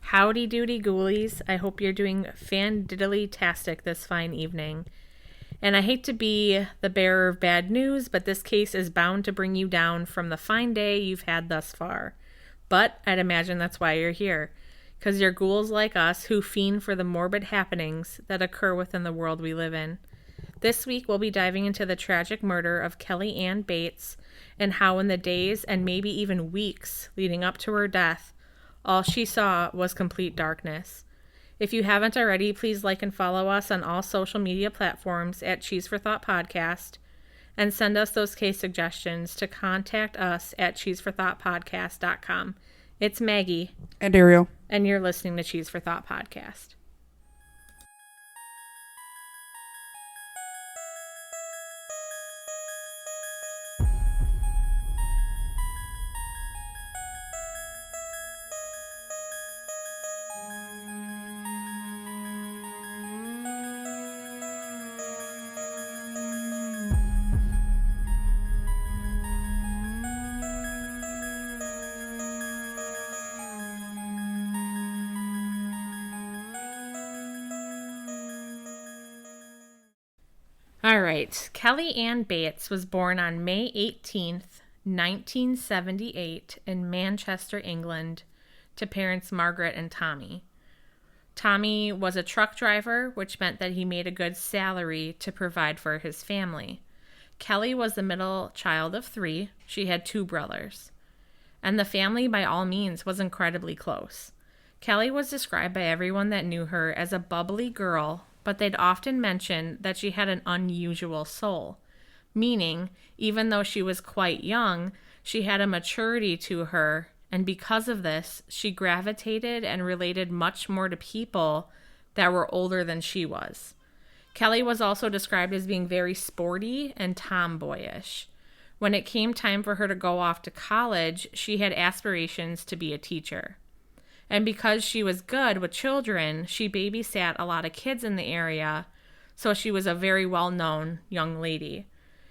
Howdy doody ghoulies. I hope you're doing fan-diddly-tastic this fine evening. And I hate to be the bearer of bad news, but this case is bound to bring you down from the fine day you've had thus far. But I'd imagine that's why you're here. Because you're ghouls like us who fiend for the morbid happenings that occur within the world we live in. This week we'll be diving into the tragic murder of Kelly Ann Bates and how in the days and maybe even weeks leading up to her death, all she saw was complete darkness. If you haven't already, please like and follow us on all social media platforms at Cheese for Thought Podcast and send us those case suggestions to contact us at cheeseforthoughtpodcast.com. It's Maggie. And Ariel. And you're listening to Cheese for Thought Podcast. All right. Kelly Ann Bates was born on May 18th, 1978 in Manchester, England, to parents Margaret and Tommy. Tommy was a truck driver, which meant that he made a good salary to provide for his family. Kelly was the middle child of 3. She had 2 brothers. And the family, by all means, was incredibly close. Kelly was described by everyone that knew her as a bubbly girl, but they'd often mention that she had an unusual soul, meaning even though she was quite young, she had a maturity to her, and because of this, she gravitated and related much more to people that were older than she was. Kelly was also described as being very sporty and tomboyish. When it came time for her to go off to college, she had aspirations to be a teacher. And because she was good with children, she babysat a lot of kids in the area, so she was a very well-known young lady.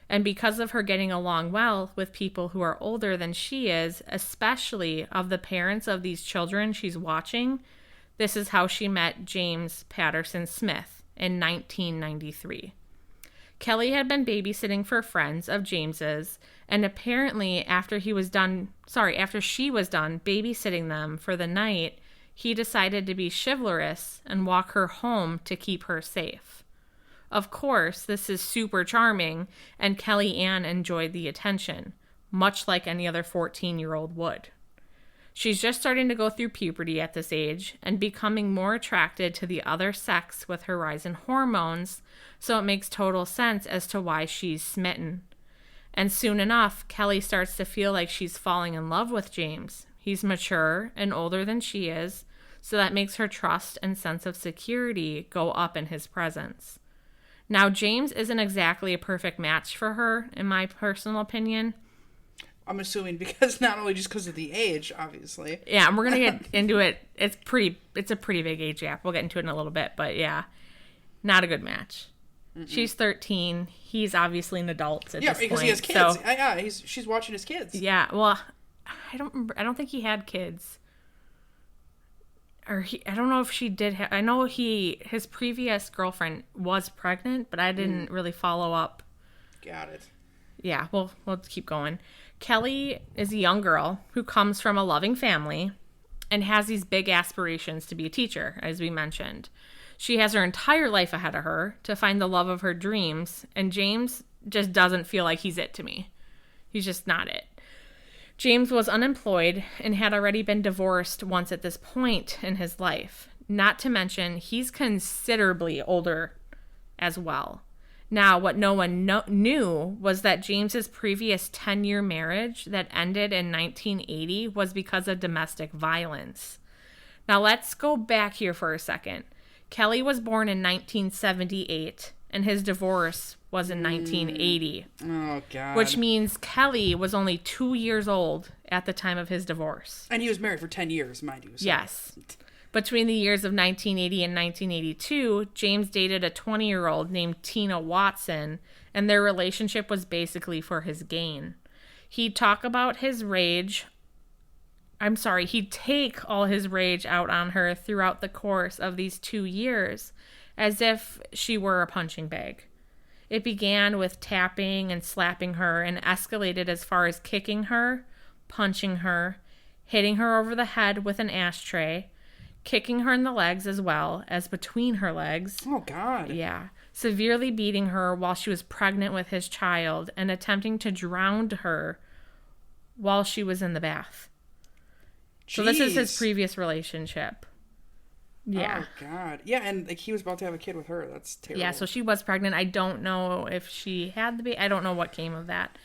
And because of her getting along well with people who are older than she is, especially of the parents of these children she's watching, this is how she met James Patterson Smith in 1993. Kelly had been babysitting for friends of James's, and apparently after she was done babysitting them for the night, he decided to be chivalrous and walk her home to keep her safe. Of course, this is super charming, and Kelly Ann enjoyed the attention, much like any other 14-year-old would. She's just starting to go through puberty at this age and becoming more attracted to the other sex with her rise in hormones, so it makes total sense as to why she's smitten. And soon enough, Kelly starts to feel like she's falling in love with James. He's mature and older than she is, so that makes her trust and sense of security go up in his presence. Now, James isn't exactly a perfect match for her, in my personal opinion. I'm assuming not only just because of the age, obviously. Yeah, and we're going to get into it. It's a pretty big age gap. We'll get into it in a little bit, but yeah, not a good match. Mm-mm. She's 13. He's obviously an adult at this point. Yeah, because he has kids. So, she's watching his kids. Yeah, well, I don't think he had kids. I don't know if she did. I know his previous girlfriend was pregnant, but I didn't really follow up. Got it. Yeah, we'll keep going. Kelly is a young girl who comes from a loving family and has these big aspirations to be a teacher, as we mentioned. She has her entire life ahead of her to find the love of her dreams, and James just doesn't feel like he's it to me. He's just not it. James was unemployed and had already been divorced once at this point in his life. Not to mention, he's considerably older as well. Now, what no one knew was that James's previous 10-year marriage that ended in 1980 was because of domestic violence. Now, let's go back here for a second. Kelly was born in 1978, and his divorce was in 1980. Oh, God. Which means Kelly was only 2 years old at the time of his divorce. And he was married for 10 years, mind you. So. Yes. Between the years of 1980 and 1982, James dated a 20-year-old named Tina Watson, and their relationship was basically for his gain. He'd talk about his rage I'm sorry, he'd take all his rage out on her throughout the course of these 2 years as if she were a punching bag. It began with tapping and slapping her and escalated as far as kicking her, punching her, hitting her over the head with an ashtray, kicking her in the legs as well as between her legs. Oh, God. Yeah. Severely beating her while she was pregnant with his child and attempting to drown her while she was in the bath. Jeez. So this is his previous relationship. Yeah. Oh, God. Yeah, and like, he was about to have a kid with her. That's terrible. Yeah, so she was pregnant. I don't know if she had the baby. I don't know what came of that.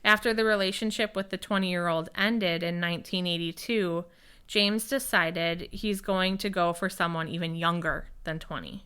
After the relationship with the 20-year-old ended in 1982, James decided he's going to go for someone even younger than 20.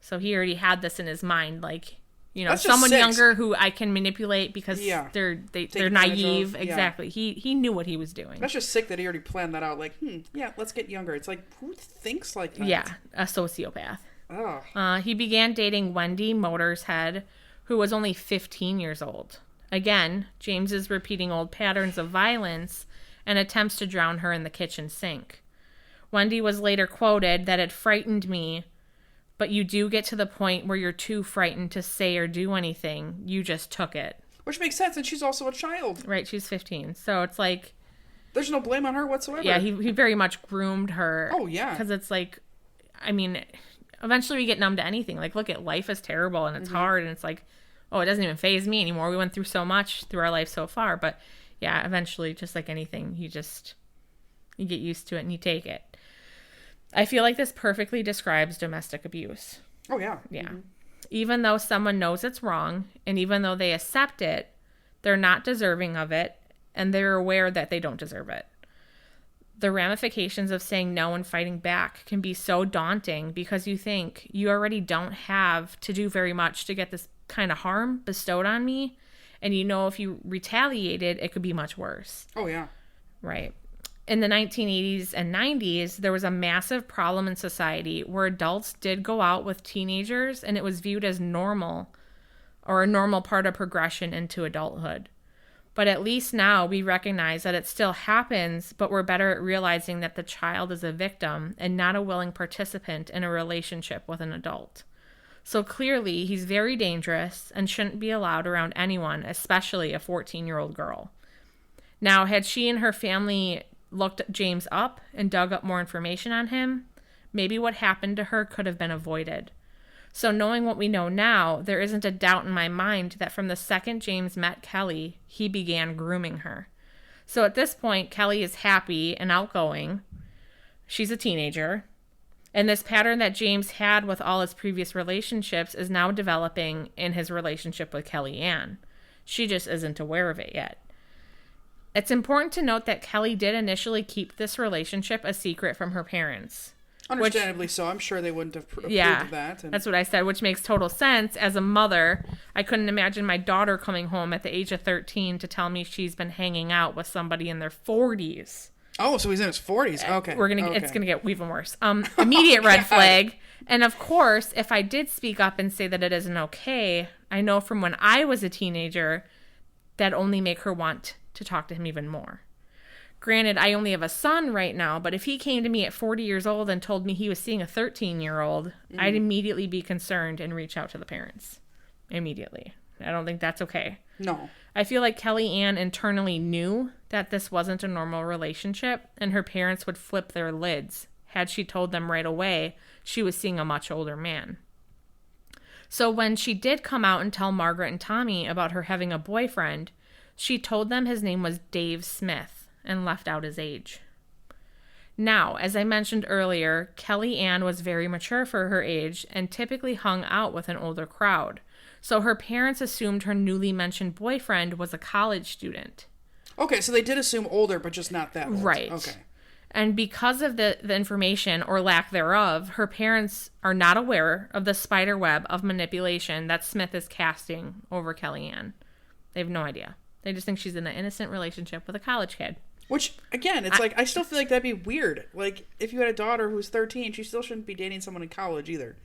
So he already had this in his mind, like, you know, someone younger who I can manipulate because they're naive. Exactly. He knew what he was doing. That's just sick that he already planned that out. Like, yeah, let's get younger. It's like, who thinks like that? Yeah, a sociopath. Oh. He began dating Wendy Motorshead, who was only 15 years old. Again, James is repeating old patterns of violence and attempts to drown her in the kitchen sink. Wendy was later quoted that it frightened me, but you do get to the point where you're too frightened to say or do anything. You just took it. Which makes sense, and she's also a child. Right, she's 15. So it's like... There's no blame on her whatsoever. Yeah, he very much groomed her. Oh, yeah. Because it's like, I mean, eventually we get numb to anything. Like, look, life is terrible, and it's hard, and it's like, oh, it doesn't even faze me anymore. We went through so much through our life so far. But, yeah, eventually, just like anything, you get used to it, and you take it. I feel like this perfectly describes domestic abuse. Oh, yeah. Yeah. Mm-hmm. Even though someone knows it's wrong, and even though they accept it, they're not deserving of it, and they're aware that they don't deserve it. The ramifications of saying no and fighting back can be so daunting because you think you already don't have to do very much to get this kind of harm bestowed on me, and you know if you retaliated, it could be much worse. Oh, yeah. Right. In the 1980s and 90s, there was a massive problem in society where adults did go out with teenagers and it was viewed as normal or a normal part of progression into adulthood. But at least now we recognize that it still happens, but we're better at realizing that the child is a victim and not a willing participant in a relationship with an adult. So clearly, he's very dangerous and shouldn't be allowed around anyone, especially a 14-year-old girl. Now, had she and her family looked James up and dug up more information on him, maybe what happened to her could have been avoided. So knowing what we know now, there isn't a doubt in my mind that from the second James met Kelly, he began grooming her. So at this point, Kelly is happy and outgoing. She's a teenager. And this pattern that James had with all his previous relationships is now developing in his relationship with Kelly Ann. She just isn't aware of it yet. It's important to note that Kelly did initially keep this relationship a secret from her parents. Understandably so. I'm sure they wouldn't have approved of that. That's what I said, which makes total sense. As a mother, I couldn't imagine my daughter coming home at the age of 13 to tell me she's been hanging out with somebody in their 40s. Oh, so he's in his 40s. Okay. It's gonna get even worse. Immediate red flag. And of course, if I did speak up and say that it isn't okay, I know from when I was a teenager, that'd only make her want to talk to him even more. Granted, I only have a son right now, but if he came to me at 40 years old and told me he was seeing a 13-year-old, I'd immediately be concerned and reach out to the parents. Immediately. I don't think that's okay. No. I feel like Kelly Ann internally knew that this wasn't a normal relationship, and her parents would flip their lids had she told them right away she was seeing a much older man. So when she did come out and tell Margaret and Tommy about her having a boyfriend, she told them his name was Dave Smith and left out his age. Now, as I mentioned earlier, Kelly Ann was very mature for her age and typically hung out with an older crowd. So her parents assumed her newly mentioned boyfriend was a college student. Okay, so they did assume older, but just not that old. Right. Okay. And because of the information, or lack thereof, her parents are not aware of the spider web of manipulation that Smith is casting over Kelly Ann. They have no idea. They just think she's in an innocent relationship with a college kid. Which, again, it's I still feel like that'd be weird. Like, if you had a daughter who's 13, she still shouldn't be dating someone in college either.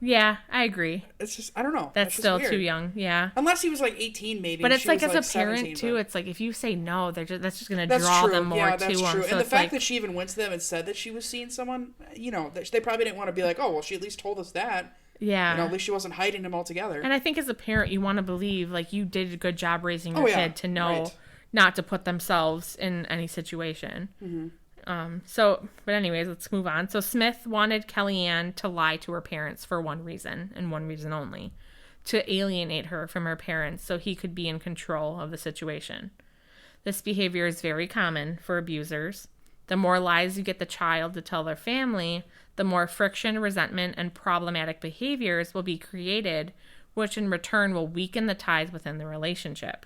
Yeah, I agree. It's just, I don't know. That's just still weird. too young. Yeah. Unless he was like 18 maybe. But and it's she like was, as a parent 17, too, but... it's like if you say no, that's just gonna That's draw true. them more Yeah, to that's them. true. So And the it's fact like, that she even went to them and said that she was seeing someone, they probably didn't want to be like, oh, well, she at least told us that. yeah. At least she wasn't hiding him altogether. And I think as a parent, you want to believe like you did a good job raising your kid to know right. not to put themselves in any situation. Mm-hmm. But anyways, let's move on. So Smith wanted Kellyanne to lie to her parents for one reason and one reason only, to alienate her from her parents so he could be in control of the situation. This behavior is very common for abusers. The more lies you get the child to tell their family, the more friction, resentment, and problematic behaviors will be created, which in return will weaken the ties within the relationship.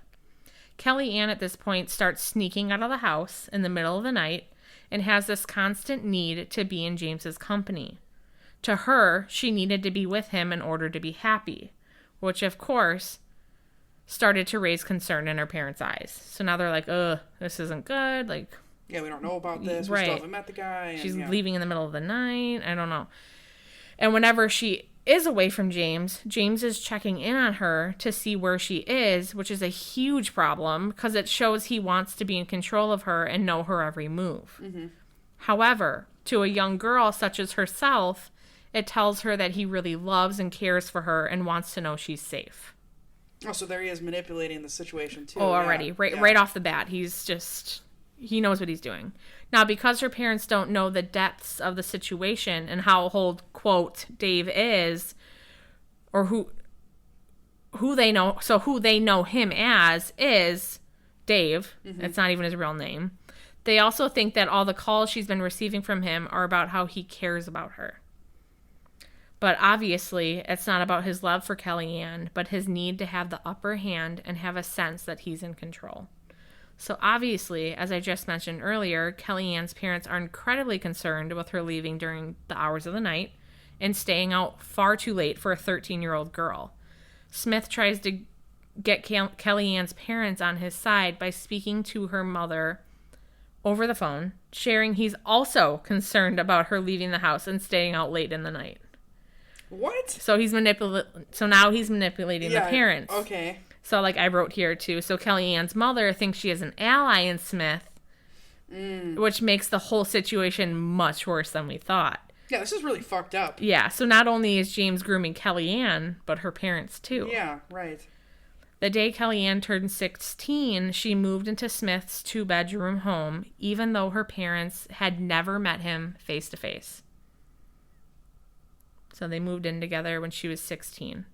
Kellyanne at this point starts sneaking out of the house in the middle of the night and has this constant need to be in James's company. To her, she needed to be with him in order to be happy, which of course started to raise concern in her parents' eyes. So now they're like, ugh, this isn't good. Like, yeah, we don't know about this. Right. We still haven't met the guy. And, she's leaving in the middle of the night. I don't know. And whenever she is away from James, James is checking in on her to see where she is, which is a huge problem because it shows he wants to be in control of her and know her every move. Mm-hmm. However, to a young girl such as herself, it tells her that he really loves and cares for her and wants to know she's safe. Oh, so there he is manipulating the situation too. Oh, already. Right off the bat. He knows what he's doing. Now, because her parents don't know the depths of the situation and how old, quote, Dave is, or who they know him as is Dave. Mm-hmm. It's not even his real name. They also think that all the calls she's been receiving from him are about how he cares about her. But obviously, it's not about his love for Kellyanne, but his need to have the upper hand and have a sense that he's in control. So obviously, as I just mentioned earlier, Kellyanne's parents are incredibly concerned with her leaving during the hours of the night and staying out far too late for a 13-year-old girl. Smith tries to get Kellyanne's parents on his side by speaking to her mother over the phone, sharing he's also concerned about her leaving the house and staying out late in the night. What? So now he's manipulating the parents. Okay. So, like I wrote here, too. So, Kellyanne's mother thinks she is an ally in Smith, which makes the whole situation much worse than we thought. Yeah, this is really fucked up. Yeah, so not only is James grooming Kellyanne, but her parents, too. Yeah, right. The day Kellyanne turned 16, she moved into Smith's 2-bedroom home, even though her parents had never met him face-to-face. So, they moved in together when she was 16.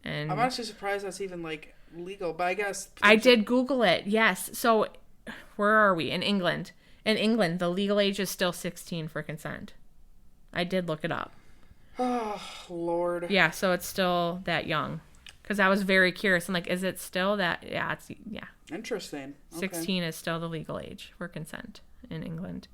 And I'm honestly surprised that's even, legal, but I guess... I did Google it, yes. So, where are we? In England. In England, the legal age is still 16 for consent. I did look it up. Oh, Lord. Yeah, so it's still that young. Because I was very curious. I'm like, is it still that? Yeah. Interesting. Okay. 16 is still the legal age for consent in England.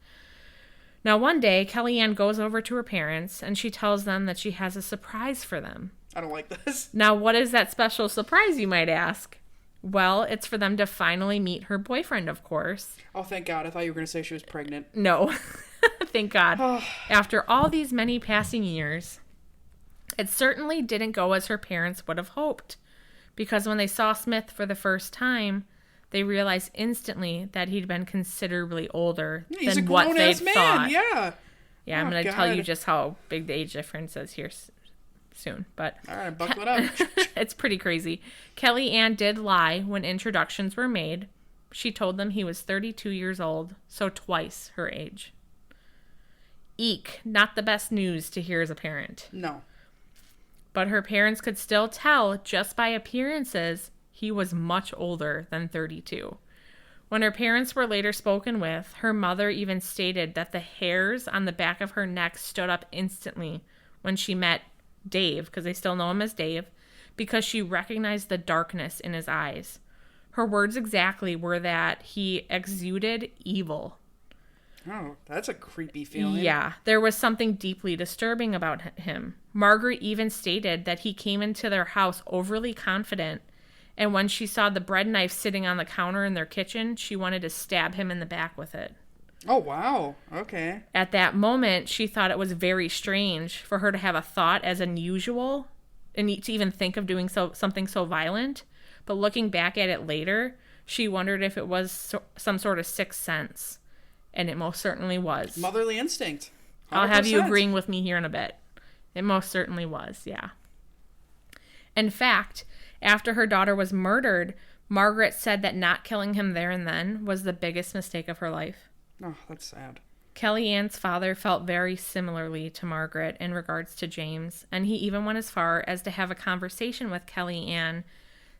Now, one day, Kellyanne goes over to her parents, and she tells them that she has a surprise for them. I don't like this. Now, what is that special surprise, you might ask? Well, it's for them to finally meet her boyfriend, of course. Oh, thank God. I thought you were going to say she was pregnant. No. Thank God. After all these many passing years, it certainly didn't go as her parents would have hoped. Because when they saw Smith for the first time, they realized instantly that he'd been considerably older than what they thought. Yeah. Yeah, I'm going to tell you just how big the age difference is here soon. But all right, buckle it up. It's pretty crazy. Kellyanne did lie when introductions were made. She told them he was 32 years old, so twice her age. Eek, not the best news to hear as a parent. No. But her parents could still tell, just by appearances, he was much older than 32. When her parents were later spoken with, her mother even stated that the hairs on the back of her neck stood up instantly when she met Dave, because they still know him as Dave, because she recognized the darkness in his eyes. Her words exactly were that he exuded evil. Oh, that's a creepy feeling. Yeah, there was something deeply disturbing about him. Margaret even stated that he came into their house overly confident, and when she saw the bread knife sitting on the counter in their kitchen, she wanted to stab him in the back with it. Oh, wow. Okay. At that moment, she thought it was very strange for her to have a thought as unusual and to even think of doing something so violent. But looking back at it later, she wondered if it was some sort of sixth sense. And it most certainly was. Motherly instinct. 100%. I'll have you agreeing with me here in a bit. It most certainly was, yeah. In fact, after her daughter was murdered, Margaret said that not killing him there and then was the biggest mistake of her life. Oh, that's sad. Kelly Ann's father felt very similarly to Margaret in regards to James, and he even went as far as to have a conversation with Kelly Ann,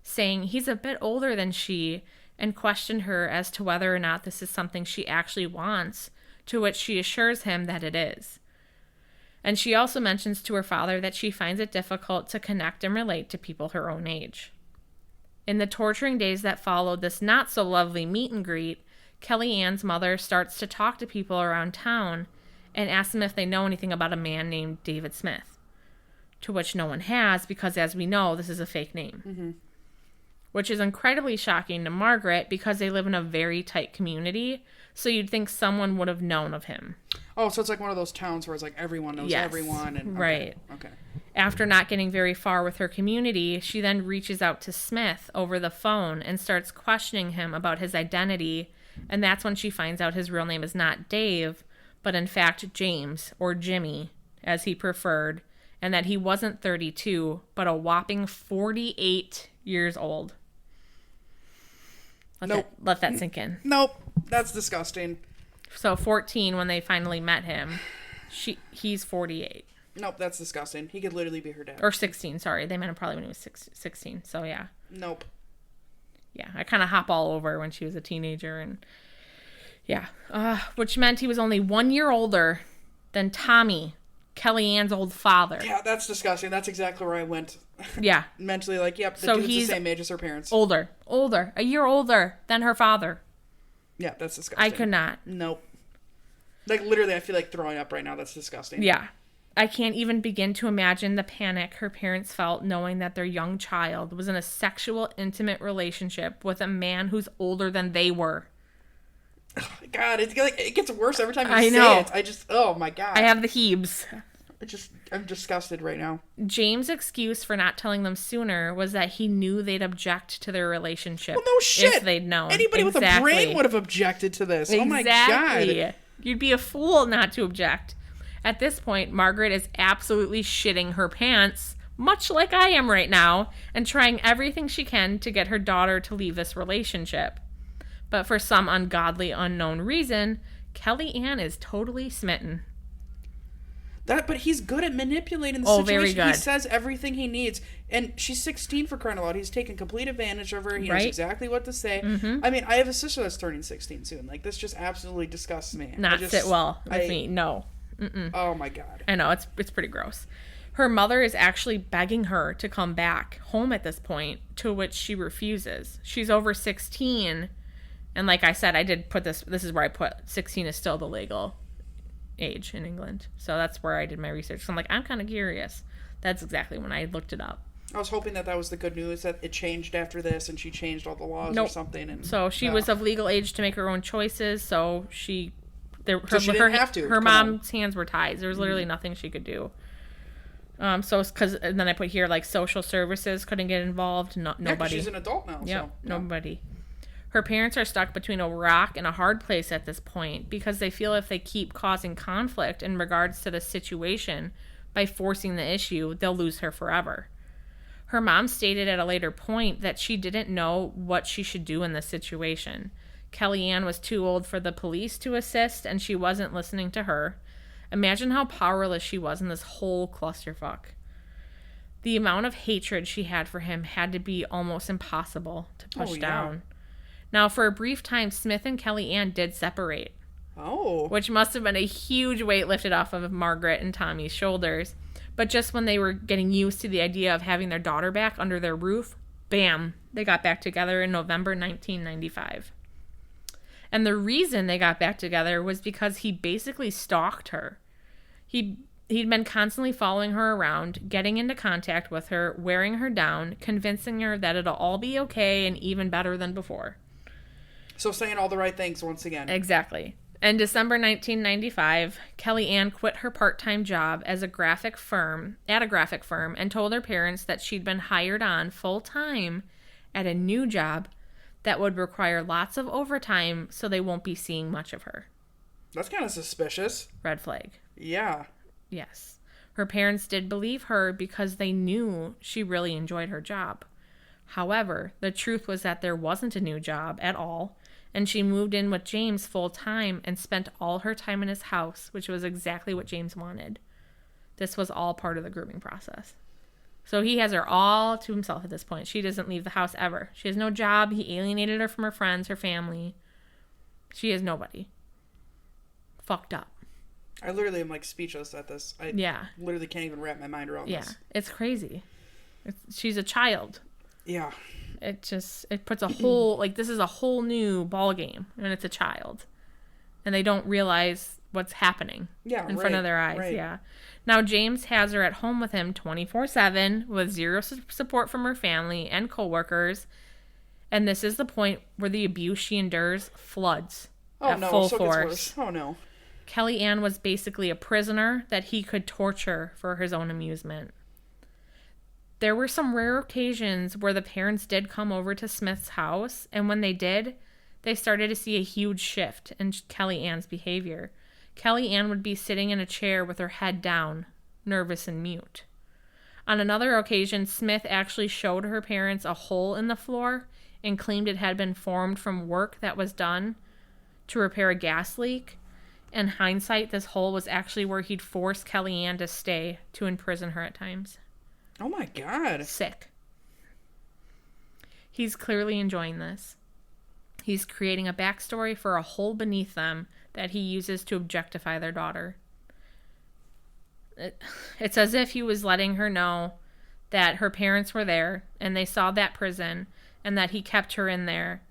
saying he's a bit older than she, and questioned her as to whether or not this is something she actually wants, to which she assures him that it is. And she also mentions to her father that she finds it difficult to connect and relate to people her own age. In the torturing days that followed this not-so-lovely meet and greet, Kelly Ann's mother starts to talk to people around town and asks them if they know anything about a man named David Smith, to which no one has because, as we know, this is a fake name. Mm-hmm. Which is incredibly shocking to Margaret because they live in a very tight community, so you'd think someone would have known of him. Oh, so it's like one of those towns where it's like everyone knows everyone. And right. Okay. After not getting very far with her community, she then reaches out to Smith over the phone and starts questioning him about his identity, and that's when she finds out his real name is not Dave, but in fact James, or Jimmy, as he preferred, and that he wasn't 32, but a whopping 48 years old. Let that sink in. Nope. That's disgusting. So 14 when they finally met him. He's 48. Nope, that's disgusting. He could literally be her dad. Or 16, sorry. They met him probably when he was 16. So yeah. Nope. Yeah, I kind of hop all over when she was a teenager. And yeah. Which meant he was only 1 year older than Tommy, Kelly Ann's old father. Yeah, that's disgusting. That's exactly where I went. Yeah. Mentally, like, yep, the so dude's he's the same age as her parents. Older. A year older than her father. Yeah, that's disgusting. I could not. Nope. Like, literally, I feel like throwing up right now. That's disgusting. Yeah. I can't even begin to imagine the panic her parents felt knowing that their young child was in a sexual, intimate relationship with a man who's older than they were. God, it gets worse every time I you know. say it. Oh my God. I have the heebs. I'm disgusted right now. James' excuse for not telling them sooner was that he knew they'd object to their relationship. Well, no shit. If they'd known. Anybody with a brain would have objected to this. Exactly. Oh my God. You'd be a fool not to object. At this point, Margaret is absolutely shitting her pants, much like I am right now, and trying everything she can to get her daughter to leave this relationship. But for some ungodly, unknown reason, Kelly Ann is totally smitten. But he's good at manipulating the situation. Very good. He says everything he needs. And she's 16 for crying out loud. He's taking complete advantage of her. He knows exactly what to say. Mm-hmm. I mean, I have a sister that's turning 16 soon. Like, this just absolutely disgusts me. Sit well with me. No. Mm-mm. Oh, my God. I know. It's pretty gross. Her mother is actually begging her to come back home at this point, to which she refuses. She's over 16. And like I said, I did put this is where I put 16 is still the legal age in England. So that's where I did my research. So I'm like, I'm kind of curious. That's exactly when I looked it up. I was hoping that was the good news, that it changed after this and she changed all the laws or something. And so she was of legal age to make her own choices. So she didn't have to. Her mom's hands were tied. There was literally nothing she could do. And then I put here, like, social services couldn't get involved. Nobody. She's an adult now. Yep, so, nobody. Her parents are stuck between a rock and a hard place at this point because they feel if they keep causing conflict in regards to the situation by forcing the issue, they'll lose her forever. Her mom stated at a later point that she didn't know what she should do in this situation. Kelly Ann was too old for the police to assist, and she wasn't listening to her. Imagine how powerless she was in this whole clusterfuck. The amount of hatred she had for him had to be almost impossible to push down. Now, for a brief time, Smith and Kelly Ann did separate. Oh. Which must have been a huge weight lifted off of Margaret and Tommy's shoulders. But just when they were getting used to the idea of having their daughter back under their roof, bam, they got back together in November 1995. And the reason they got back together was because he basically stalked her. He'd been constantly following her around, getting into contact with her, wearing her down, convincing her that it'll all be okay and even better than before. So saying all the right things once again. Exactly. In December 1995, Kellyanne quit her part-time job at a graphic firm and told her parents that she'd been hired on full-time at a new job that would require lots of overtime, so they won't be seeing much of her. That's kind of suspicious. Red flag. Yeah. Yes. Her parents did believe her because they knew she really enjoyed her job. However, the truth was that there wasn't a new job at all, and she moved in with James full-time and spent all her time in his house, which was exactly what James wanted. This was all part of the grooming process. So he has her all to himself at this point. She doesn't leave the house ever. She has no job. He alienated her from her friends, her family. She has nobody. Fucked up. I literally am like speechless at this. I literally can't even wrap my mind around this. Yeah, it's crazy. She's a child. Yeah. It puts a whole, like, this is a whole new ball game when it's a child. And they don't realize what's happening in front of their eyes. Right. Yeah. Now, James has her at home with him 24/7 with zero support from her family and coworkers. And this is the point where the abuse she endures floods at full force. Oh, no. Kellyanne was basically a prisoner that he could torture for his own amusement. There were some rare occasions where the parents did come over to Smith's house, and when they did, they started to see a huge shift in Kellyanne's behavior. Kellyanne would be sitting in a chair with her head down, nervous and mute. On another occasion, Smith actually showed her parents a hole in the floor and claimed it had been formed from work that was done to repair a gas leak. In hindsight, this hole was actually where he'd forced Kellyanne to stay to imprison her at times. Oh my God. Sick. He's clearly enjoying this. He's creating a backstory for a hole beneath them that he uses to objectify their daughter. It's as if he was letting her know that her parents were there and they saw that prison and that he kept her in there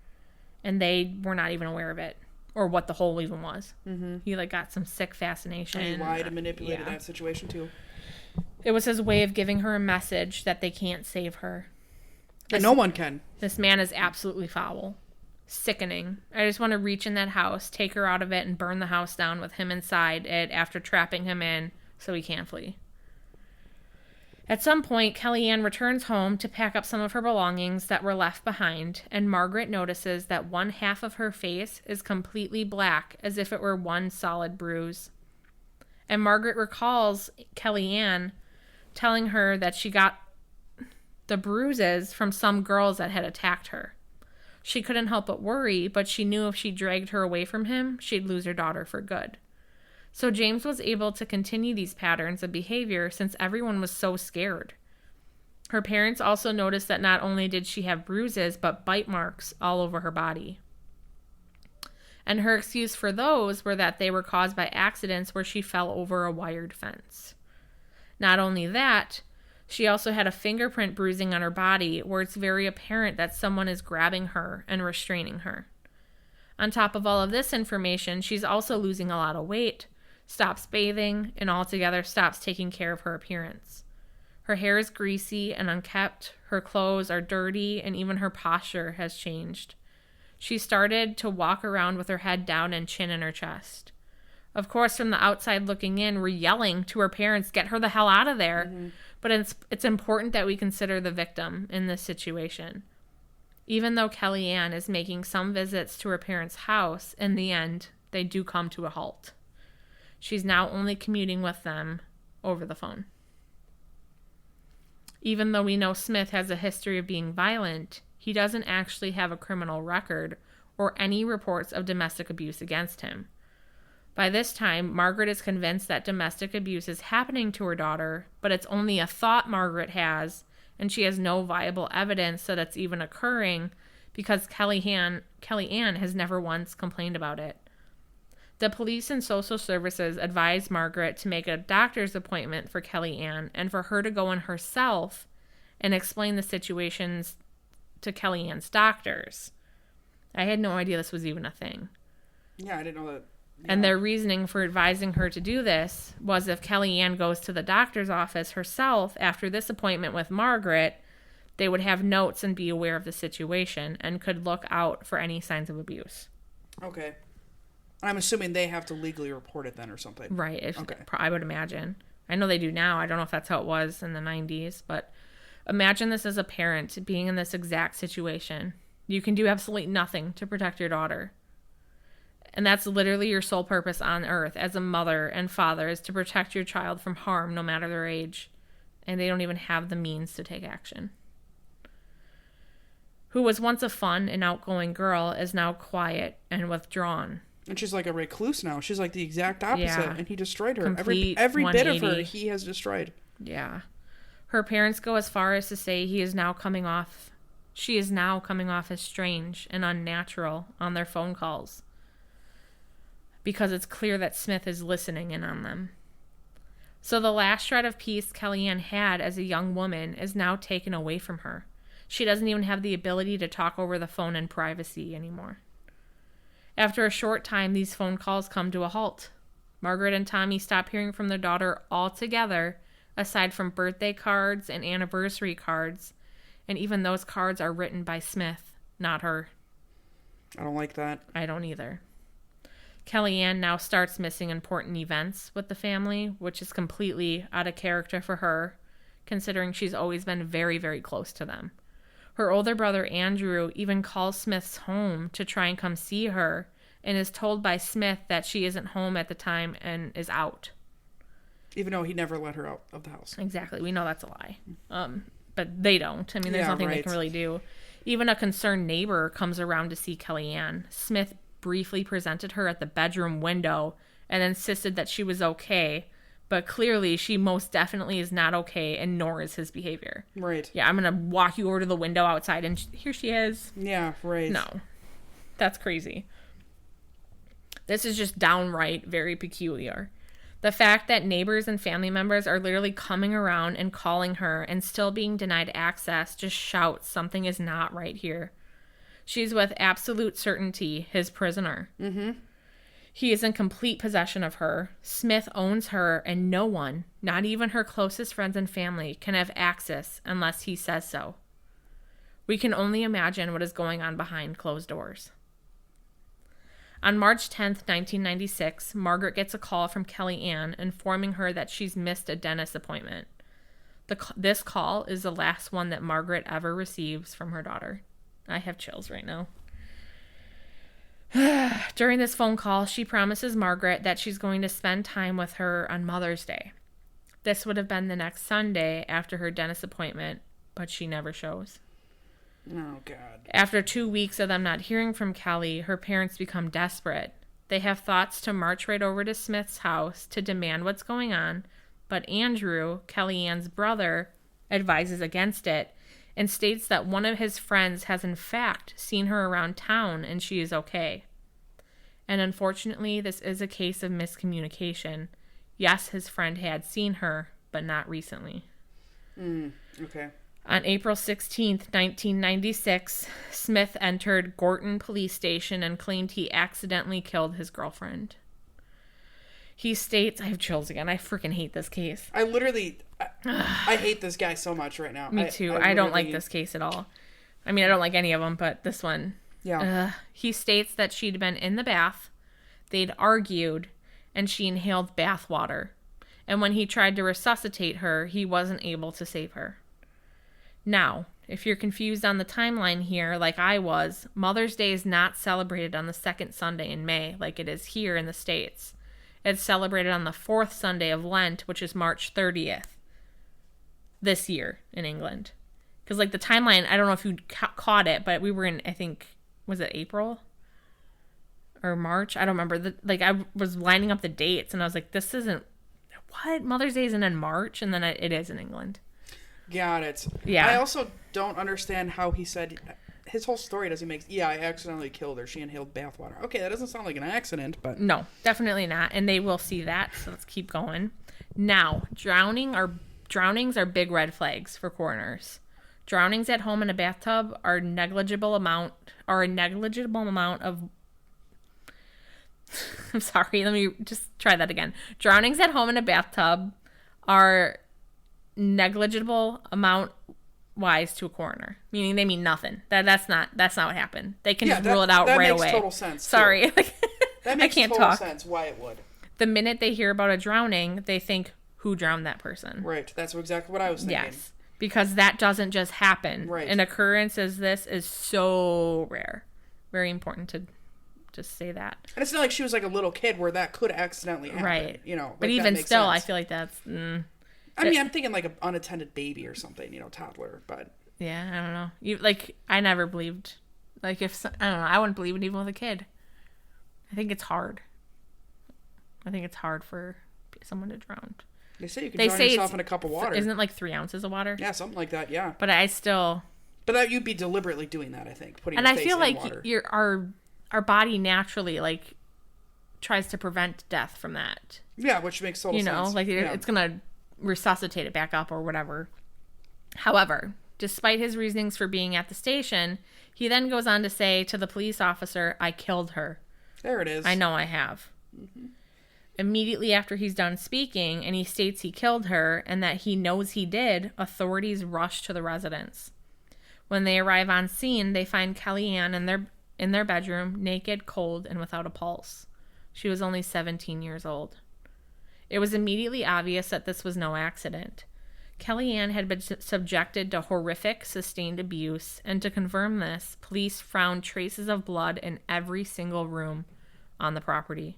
and they were not even aware of it or what the hole even was. Mm-hmm. He got some sick fascination. And he lied and manipulated that situation too. It was his way of giving her a message that they can't save her. And no one can. This man is absolutely foul. Sickening. I just want to reach in that house, take her out of it, and burn the house down with him inside it after trapping him in so he can't flee. At some point, Kellyanne returns home to pack up some of her belongings that were left behind, and Margaret notices that one half of her face is completely black, as if it were one solid bruise. And Margaret recalls Kellyanne telling her that she got the bruises from some girls that had attacked her. She couldn't help but worry, but she knew if she dragged her away from him, she'd lose her daughter for good. So James was able to continue these patterns of behavior since everyone was so scared. Her parents also noticed that not only did she have bruises, but bite marks all over her body. And her excuse for those were that they were caused by accidents where she fell over a wired fence. Not only that, she also had a fingerprint bruising on her body where it's very apparent that someone is grabbing her and restraining her. On top of all of this information, she's also losing a lot of weight, stops bathing, and altogether stops taking care of her appearance. Her hair is greasy and unkempt, her clothes are dirty, and even her posture has changed. She started to walk around with her head down and chin in her chest. Of course, from the outside looking in, we're yelling to her parents, get her the hell out of there. Mm-hmm. But it's important that we consider the victim in this situation. Even though Kellyanne is making some visits to her parents' house, in the end, they do come to a halt. She's now only commuting with them over the phone. Even though we know Smith has a history of being violent, he doesn't actually have a criminal record or any reports of domestic abuse against him. By this time, Margaret is convinced that domestic abuse is happening to her daughter, but it's only a thought Margaret has, and she has no viable evidence that it's even occurring because Kellyanne has never once complained about it. The police and social services advised Margaret to make a doctor's appointment for Kellyanne and for her to go in herself and explain the situations to Kellyanne's doctors. I had no idea this was even a thing. Yeah, I didn't know that. Yeah. And their reasoning for advising her to do this was if Kellyanne goes to the doctor's office herself after this appointment with Margaret, they would have notes and be aware of the situation and could look out for any signs of abuse. Okay. I'm assuming they have to legally report it then or something. Right. Okay. I would imagine. I know they do now. I don't know if that's how it was in the 90s, but imagine this as a parent being in this exact situation. You can do absolutely nothing to protect your daughter. And that's literally your sole purpose on earth as a mother and father, is to protect your child from harm no matter their age. And they don't even have the means to take action. Who was once a fun and outgoing girl is now quiet and withdrawn. And she's like a recluse now. She's like the exact opposite. Yeah. And he destroyed her. Complete Every bit of her 180. he has destroyed. Yeah. Her parents go as far as to say she is now coming off as strange and unnatural on their phone calls, because it's clear that Smith is listening in on them. So the last shred of peace Kellyanne had as a young woman is now taken away from her. She doesn't even have the ability to talk over the phone in privacy anymore. After a short time, these phone calls come to a halt. Margaret and Tommy stop hearing from their daughter altogether, aside from birthday cards and anniversary cards, and even those cards are written by Smith, not her. I don't like that. I don't either. Kellyanne now starts missing important events with the family, which is completely out of character for her, considering she's always been very, very close to them. Her older brother, Andrew, even calls Smith's home to try and come see her, and is told by Smith that she isn't home at the time and is out. Even though he never let her out of the house. Exactly. We know that's a lie. But they don't. I mean, there's nothing they can really do. Even a concerned neighbor comes around to see Kellyanne. Smith briefly presented her at the bedroom window and insisted that she was okay, but clearly she most definitely is not okay, and nor is his behavior. Right. Yeah, I'm going to walk you over to the window outside, and here she is. Yeah, right. No. That's crazy. This is just downright very peculiar. The fact that neighbors and family members are literally coming around and calling her and still being denied access just shouts something is not right here. She's with absolute certainty his prisoner. Mm-hmm. He is in complete possession of her. Smith owns her, and no one, not even her closest friends and family, can have access unless he says so. We can only imagine what is going on behind closed doors. On March 10th, 1996, Margaret gets a call from Kellyanne informing her that she's missed a dentist appointment. This call is the last one that Margaret ever receives from her daughter. I have chills right now. During this phone call, she promises Margaret that she's going to spend time with her on Mother's Day. This would have been the next Sunday after her dentist appointment, but she never shows. Oh, God. After 2 weeks of them not hearing from Kelly, her parents become desperate. They have thoughts to march right over to Smith's house to demand what's going on, but Andrew, Kellyanne's brother, advises against it and states that one of his friends has in fact seen her around town and she is okay. And unfortunately, this is a case of miscommunication. Yes, his friend had seen her, but not recently. Okay. On April 16th, 1996, Smith entered Gorton Police Station and claimed he accidentally killed his girlfriend. He states, I have chills again, I freaking hate this case. I hate this guy so much right now. Me too. I don't like this case at all. I mean, I don't like any of them, but this one. Yeah. He states that she'd been in the bath, they'd argued, and she inhaled bath water. And when he tried to resuscitate her, he wasn't able to save her. Now, if you're confused on the timeline here, like I was, Mother's Day is not celebrated on the second Sunday in May, like it is here in the States. It's celebrated on the fourth Sunday of Lent, which is March 30th, this year in England. Because, like, the timeline, I don't know if you caught it, but we were in, I think, was it April? Or March? I don't remember. I was lining up the dates, and I was like, this isn't, what? Mother's Day isn't in March? And then it is in England. Got it. Yeah. I also don't understand how he said his whole story doesn't make. Yeah, I accidentally killed her. She inhaled bathwater. Okay, that doesn't sound like an accident, but no, definitely not. And they will see that. So let's keep going. Now, drownings are big red flags for coroners. Drownings at home in a bathtub are a negligible amount of. I'm sorry. Let me just try that again. Drownings at home in a bathtub are negligible amount wise to a coroner, meaning they mean nothing. That's not what happened. They can just rule it out right away. That makes total sense. Sorry. That makes can't total talk. sense why it would. The minute they hear about a drowning, they think, who drowned that person? Right. That's exactly what I was thinking. Yes. Because that doesn't just happen. Right. An occurrence as this is so rare. Very important to just say that. And it's not like she was like a little kid where that could accidentally happen. Right. You know. But like, even still, sense. I feel like that's... I mean, I'm thinking like an unattended baby or something, toddler, but... Yeah, I don't know. I never believed... I don't know, I wouldn't believe it even with a kid. I think it's hard. I think it's hard for someone to drown. They say you can drown yourself in a cup of water. Isn't it like 3 ounces of water? Yeah, something like that, yeah. But I still... But that you'd be deliberately doing that, I think. Putting and your I face feel in like water. our body naturally, like, tries to prevent death from that. Yeah, which makes total sense. It's going to resuscitate it back up or whatever. However, despite his reasonings for being at the station, he then goes on to say to the police officer, I killed her. There it is. I know I have. Mm-hmm. Immediately after he's done speaking and he states he killed her and that he knows he did, authorities rush to the residence. When they arrive on scene, they find Kellyanne in their bedroom, naked, cold, and without a pulse. She was only 17 years old. It was immediately obvious that this was no accident. Kellyanne had been subjected to horrific, sustained abuse, and to confirm this, police found traces of blood in every single room on the property.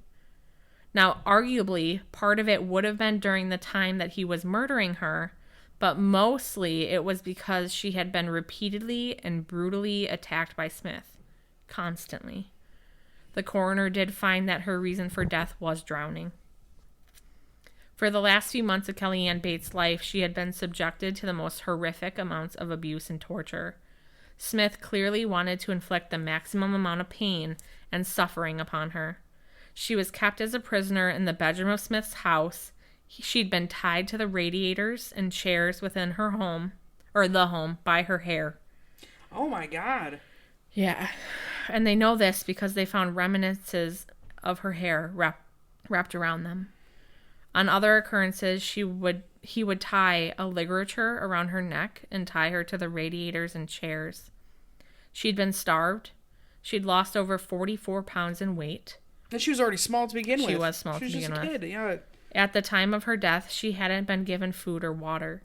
Now, arguably, part of it would have been during the time that he was murdering her, but mostly it was because she had been repeatedly and brutally attacked by Smith. Constantly. The coroner did find that her reason for death was drowning. For the last few months of Kellyanne Bates' life, she had been subjected to the most horrific amounts of abuse and torture. Smith clearly wanted to inflict the maximum amount of pain and suffering upon her. She was kept as a prisoner in the bedroom of Smith's house. She'd been tied to the radiators and chairs within her home, or the home, by her hair. Oh my God. Yeah. And they know this because they found reminiscences of her hair wrapped around them. On other occurrences, he would tie a ligature around her neck and tie her to the radiators and chairs. She'd been starved. She'd lost over 44 pounds in weight. And she was already small to begin with. She was small to begin with. She was just a kid, yeah. At the time of her death, she hadn't been given food or water.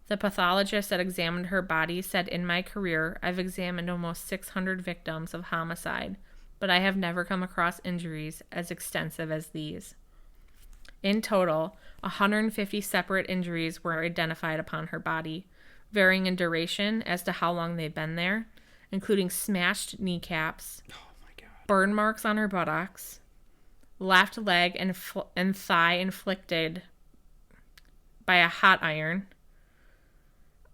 The pathologist that examined her body said, in my career, I've examined almost 600 victims of homicide, but I have never come across injuries as extensive as these. In total, 150 separate injuries were identified upon her body, varying in duration as to how long they'd been there, including smashed kneecaps, burn marks on her buttocks, left leg and thigh inflicted by a hot iron,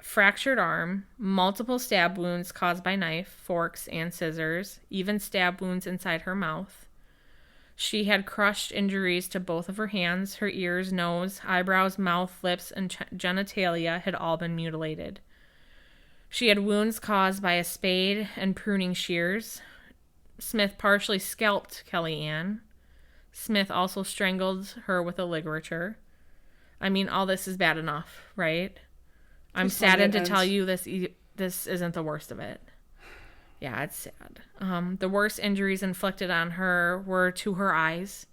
fractured arm, multiple stab wounds caused by knife, forks, and scissors, even stab wounds inside her mouth. She had crushed injuries to both of her hands, her ears, nose, eyebrows, mouth, lips, and genitalia had all been mutilated. She had wounds caused by a spade and pruning shears. Smith partially scalped Kellyanne. Smith also strangled her with a ligature. I mean, all this is bad enough, right? I'm saddened to tell you this isn't the worst of it. Yeah, it's sad. The worst injuries inflicted on her were to her eyes.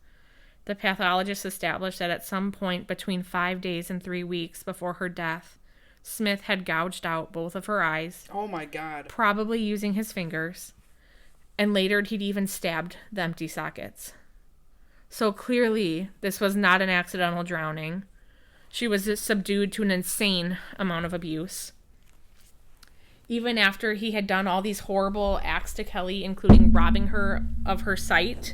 The pathologist established that at some point between 5 days and 3 weeks before her death, Smith had gouged out both of her eyes. Oh my God. Probably using his fingers. And later he'd even stabbed the empty sockets. So clearly, this was not an accidental drowning. She was subdued to an insane amount of abuse. Even after he had done all these horrible acts to Kelly, including robbing her of her sight,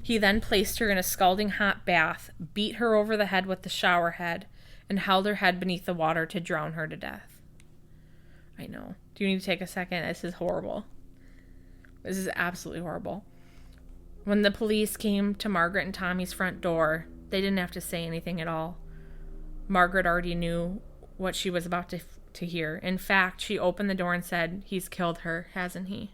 he then placed her in a scalding hot bath, beat her over the head with the shower head, and held her head beneath the water to drown her to death. I know. Do you need to take a second? This is horrible. This is absolutely horrible. When the police came to Margaret and Tommy's front door, they didn't have to say anything at all. Margaret already knew what she was about to hear. In fact, she opened the door and said, he's killed her, hasn't he?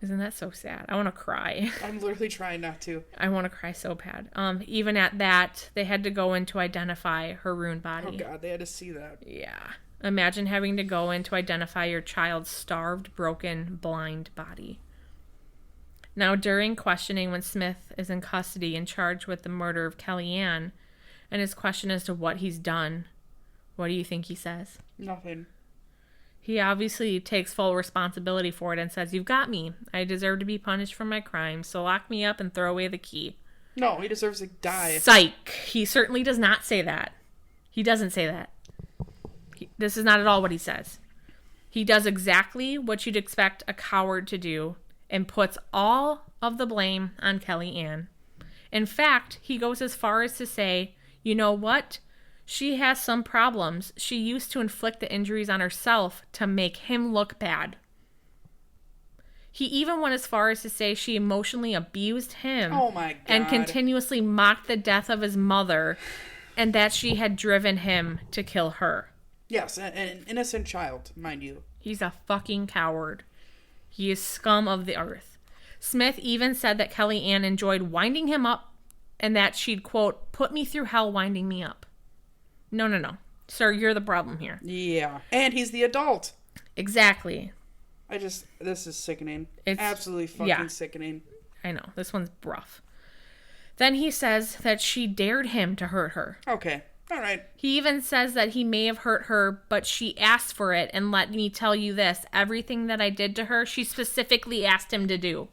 Isn't that so sad? I want to cry. I'm literally trying not to. I want to cry so bad. Even at that, they had to go in to identify her ruined body. Oh God, they had to see that. Yeah. Imagine having to go in to identify your child's starved, broken, blind body. Now, during questioning when Smith is in custody and charged with the murder of Kellyanne, and his question as to what he's done, what do you think he says? Nothing. He obviously takes full responsibility for it and says, "You've got me. I deserve to be punished for my crimes, so lock me up and throw away the key." No, he deserves to die. Psych. He certainly does not say that. He doesn't say that. This is not at all what he says. He does exactly what you'd expect a coward to do and puts all of the blame on Kellyanne. In fact, he goes as far as to say, "You know what? She has some problems. She used to inflict the injuries on herself to make him look bad." He even went as far as to say she emotionally abused him. Oh my God. And continuously mocked the death of his mother and that she had driven him to kill her. Yes, an innocent child, mind you. He's a fucking coward. He is scum of the earth. Smith even said that Kellyanne enjoyed winding him up and that she'd, quote, "put me through hell winding me up." No. Sir, you're the problem here. Yeah. And he's the adult. Exactly. This is sickening. It's absolutely fucking sickening. I know. This one's rough. Then he says that she dared him to hurt her. Okay. All right. He even says that he may have hurt her, but she asked for it. And let me tell you this, everything that I did to her, she specifically asked him to do.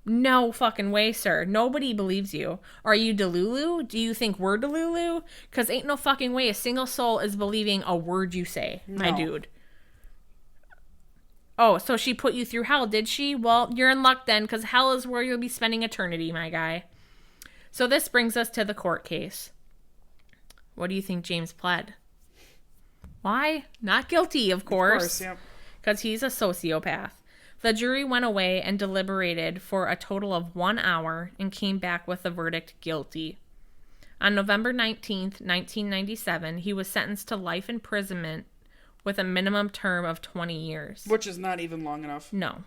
No fucking way, sir. Nobody believes you. Are you Delulu? Do you think we're Delulu? Because ain't no fucking way a single soul is believing a word you say, my dude. Oh, so she put you through hell, did she? Well, you're in luck then, because hell is where you'll be spending eternity, my guy. So this brings us to the court case. What do you think James pled? Why? Not guilty, of course. Yeah. Because he's a sociopath. The jury went away and deliberated for a total of 1 hour and came back with the verdict guilty. On November 19th, 1997, he was sentenced to life imprisonment with a minimum term of 20 years. Which is not even long enough. No.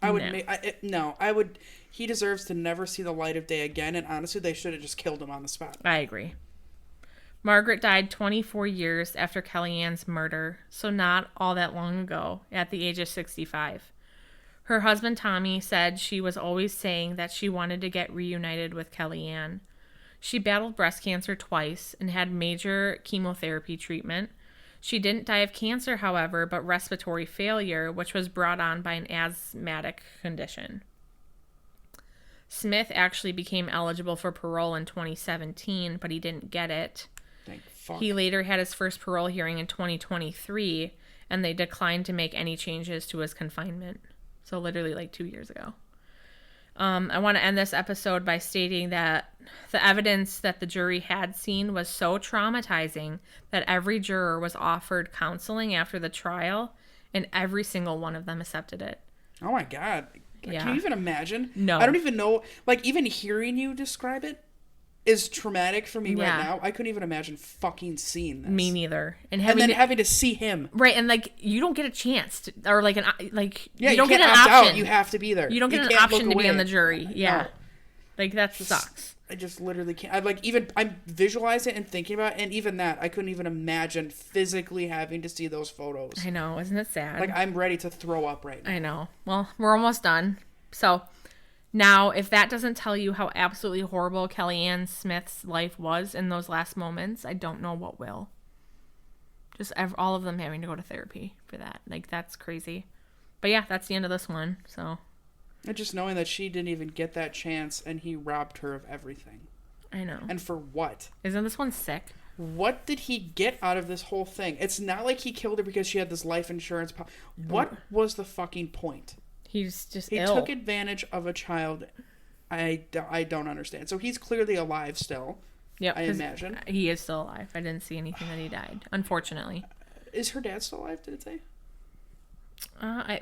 I would. He deserves to never see the light of day again, and honestly, they should have just killed him on the spot. I agree. Margaret died 24 years after Kellyanne's murder, so not all that long ago, at the age of 65. Her husband Tommy said she was always saying that she wanted to get reunited with Kellyanne. She battled breast cancer twice and had major chemotherapy treatment. She didn't die of cancer, however, but respiratory failure, which was brought on by an asthmatic condition. Smith actually became eligible for parole in 2017, but he didn't get it. Thank fuck. He later had his first parole hearing in 2023, and they declined to make any changes to his confinement. So literally like 2 years ago. I want to end this episode by stating that the evidence that the jury had seen was so traumatizing that every juror was offered counseling after the trial, and every single one of them accepted it. Oh my God. Yeah. Can you even imagine? No. I don't even know. Like, even hearing you describe it is traumatic for me right now. I couldn't even imagine fucking seeing this. Me neither. And having to see him. Right, and like you don't get a chance to, or like an like yeah, you don't can't get an opt option. Out. You have to be there. You don't get an option to be on the jury. Yeah. No. Like that sucks. I just literally can't. I'm visualizing it and thinking about it, and even that, I couldn't even imagine physically having to see those photos. I know, isn't it sad? Like, I'm ready to throw up right now. I know. Well, we're almost done. So, now, if that doesn't tell you how absolutely horrible Kellyanne Smith's life was in those last moments, I don't know what will. Just all of them having to go to therapy for that. Like, that's crazy. But yeah, that's the end of this one, so... And just knowing that she didn't even get that chance and he robbed her of everything. I know. And for what? Isn't this one sick? What did he get out of this whole thing? It's not like he killed her because she had this life insurance. What was the fucking point? He's just He ill. took advantage of a child. I don't understand. So he's clearly alive still. Yep, I imagine. He is still alive. I didn't see anything that he died, unfortunately. Is her dad still alive, did it say?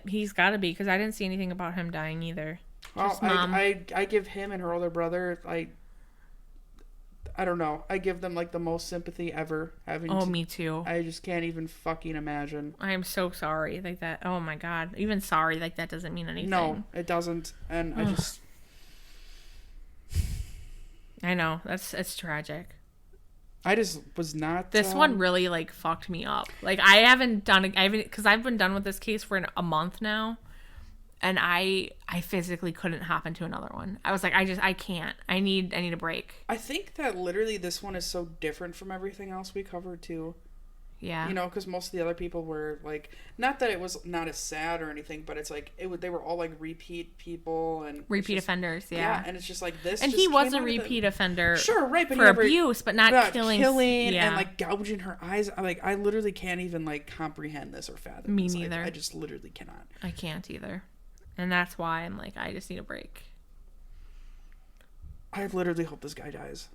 He's got to be, because I didn't see anything about him dying either. Well, I give him and her older brother, I don't know. I give them, like, the most sympathy ever. Me too. I just can't even fucking imagine. I am so sorry. Like that. Oh, my God. Even sorry, like, that doesn't mean anything. No, it doesn't. And I just... I know. It's tragic. I just was not... This one really, like, fucked me up. Like, because I've been done with this case for a month now. And I physically couldn't hop into another one. I was like, I can't. I need a break. I think that literally this one is so different from everything else we covered too. Yeah. You know, because most of the other people were like, not that it was not as sad or anything, but it's like they were all like repeat people and repeat offenders. Yeah. Yeah, and it's just like this. And just he was came a out of repeat offender. Sure, right, but for abuse, but not killing. Yeah. And like gouging her eyes. I literally can't even like comprehend this or fathom. Me this. neither. I just literally cannot. I can't either, and that's why I'm like, I just need a break. I literally hope this guy dies.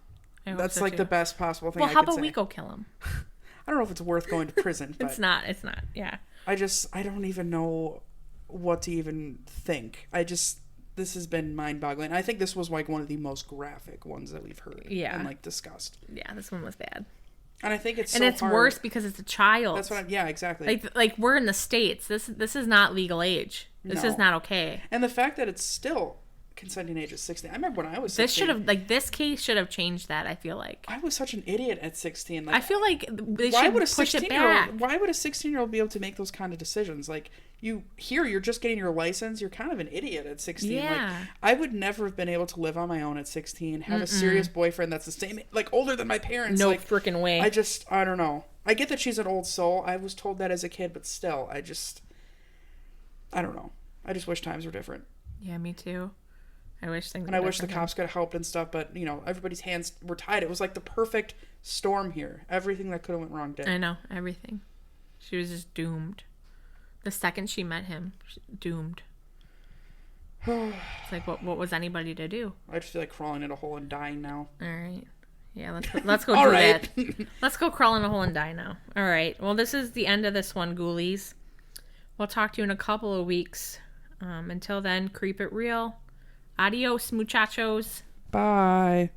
That's so like too. the best possible thing. Well, I how could about say. we go kill him? I don't know if it's worth going to prison. But It's not. Yeah. I don't even know what to even think. This has been mind-boggling. I think this was like one of the most graphic ones that we've heard. Yeah. And like discussed. Yeah, this one was bad. And I think it's it's hard. worse because it's a child. That's what yeah, exactly. Like we're in the States. This is not legal age. This is not okay. And the fact that it's still consenting age at 16. I remember when I was 16. This case should have changed that, I feel like. I was such an idiot at 16. Like, I feel like they should push it back. Why would a 16-year-old be able to make those kind of decisions? Like, you're just getting your license. You're kind of an idiot at 16. Yeah. Like, I would never have been able to live on my own at 16, have a serious boyfriend that's the same, like, older than my parents. No like, freaking way. I don't know. I get that she's an old soul. I was told that as a kid, but still, I don't know. I just wish times were different. Yeah, me too. I wish things. And I wish the cops could have helped and stuff, but everybody's hands were tied. It was like the perfect storm here. Everything that could have went wrong did. I know, everything. She was just doomed. The second she met him, doomed. It's like, what was anybody to do? I just feel like crawling in a hole and dying now. All right. Yeah, let's go All do right. that. Let's go crawl in a hole and die now. All right. Well, this is the end of this one, ghoulies. We'll talk to you in a couple of weeks. Until then, creep it real. Adios, muchachos. Bye.